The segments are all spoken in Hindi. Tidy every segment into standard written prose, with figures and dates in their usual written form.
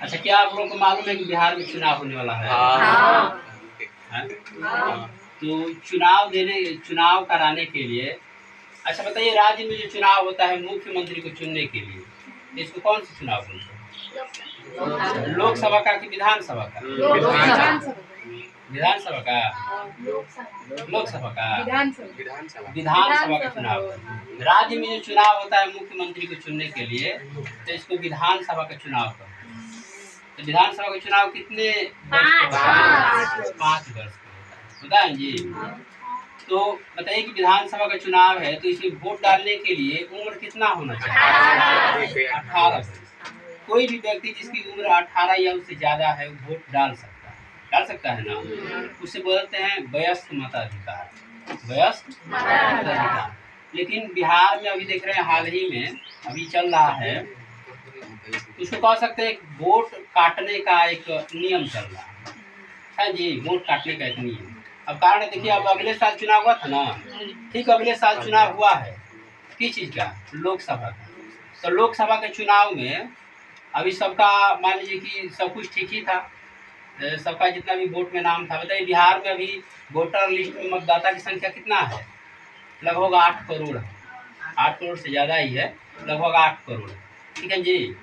अच्छा, क्या आप लोगों को मालूम है कि बिहार में चुनाव होने वाला है? हाँ। तो चुनाव कराने के लिए, अच्छा बताइए, राज्य में जो चुनाव होता है मुख्यमंत्री को चुनने के लिए, तो इसको कौन सा चुनाव बोलते हैं? लोकसभा का कि विधानसभा का? विधानसभा का? लोकसभा का? विधानसभा का चुनाव। राज्य में जो चुनाव होता है मुख्यमंत्री को चुनने के लिए, तो इसको विधानसभा का चुनाव कहते हैं। तो विधानसभा का चुनाव कितने वर्ष का होता है? 5 वर्ष का होता है, बताएं जी। तो बताइए कि विधानसभा का चुनाव है, तो इसमें वोट डालने के लिए उम्र कितना होना चाहिए? 18 वर्ष। कोई भी व्यक्ति जिसकी उम्र 18 या उससे ज्यादा है वो वोट डाल सकता है ना। उसे बोलते हैं वयस्क मताधिकार, वयस्क मताधिकार। लेकिन बिहार में अभी देख रहे हैं, हाल ही में अभी चल रहा है, उसको कह सकते हैं वोट काटने का एक नियम चल रहा है जी। वोट काटने का एक नियम। अब कारण देखिए, अब अगले साल चुनाव हुआ था ना, ठीक अगले साल चुनाव हुआ है, किस चीज का? लोकसभा का। तो लोकसभा के चुनाव में अभी सबका मान लीजिए कि सब कुछ ठीक ही था, सबका जितना भी वोट में नाम था। बताइए बिहार में अभी वोटर लिस्ट में मतदाता की संख्या कितना है? लगभग 8 करोड़ है। 8 करोड़ से ज़्यादा ही है, लगभग 8 करोड़। ठीक है जी।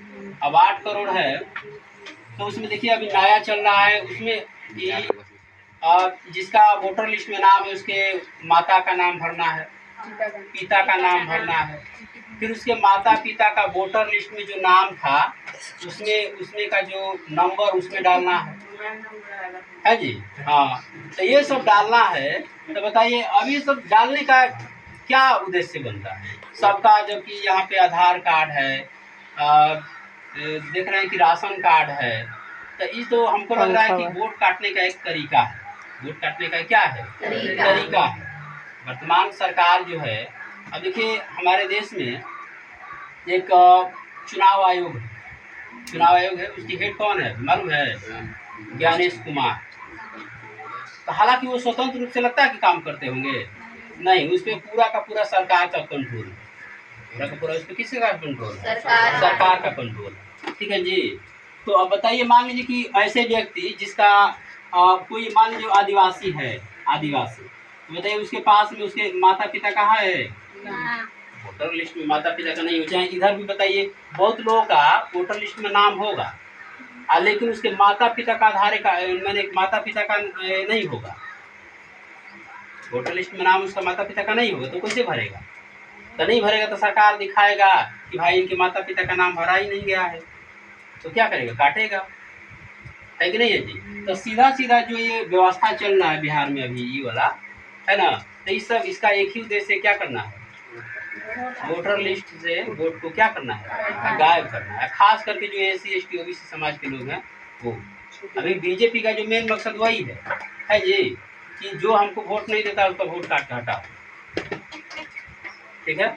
अब 8 करोड़ है, तो उसमें देखिए अभी नया चल रहा है उसमें कि जिसका वोटर लिस्ट में नाम है उसके माता का नाम भरना है, पिता का नाम भरना है, फिर उसके माता पिता का वोटर लिस्ट में जो नाम था उसमें का जो नंबर उसमें डालना है जी। हाँ, तो ये सब डालना है। तो बताइए अब ये सब डालने का क्या उद्देश्य बनता है सबका? जबकि यहाँ पे आधार कार्ड है, देख रहे हैं कि राशन कार्ड है। तो ये तो हमको लग रहा है कि वोट काटने का एक तरीका है। वोट काटने का क्या है? तरीका है। वर्तमान सरकार जो है, अब देखिए हमारे देश में एक चुनाव आयोग है, उसकी हेड कौन है मालूम है? ज्ञानेश कुमार। तो हालांकि वो स्वतंत्र रूप से लगता है कि काम करते होंगे, नहीं, उस पर पूरा का पूरा सरकार का कंट्रोल है। पूरा का पूरा उस पर किसी का कंट्रोल है? सरकार का कंट्रोल है। ठीक है जी। तो अब बताइए, मान लीजिए कि ऐसे व्यक्ति जिसका कोई मान लीजिए आदिवासी है, तो बताइए उसके पास में उसके माता पिता कहाँ है? वोटर लिस्ट में माता पिता का नहीं हो। चाहे इधर भी बताइए, बहुत लोगों का वोटर लिस्ट में नाम होगा, लेकिन उसके माता पिता का मैंने माता पिता का नहीं होगा। वोटर लिस्ट में नाम उसका माता पिता का नहीं होगा, तो कैसे भरेगा? तो नहीं भरेगा तो सरकार दिखाएगा कि भाई इनके माता पिता का नाम भरा ही नहीं गया है, तो क्या करेगा? काटेगा, है कि नहीं है जी। तो सीधा सीधा जो ये व्यवस्था चल रहा है बिहार में अभी ये वाला है ना, तो इस सब इसका एक ही उद्देश्य क्या करना है? वोटर लिस्ट से वोट को क्या करना है? गायब करना है। खास करके जो SC ST OBC समाज के लोग हैं वो। अभी बीजेपी का जो मेन मकसद वही है जी, कि जो हमको वोट नहीं देता उसका वोट काट के हटाओ। ठीक है।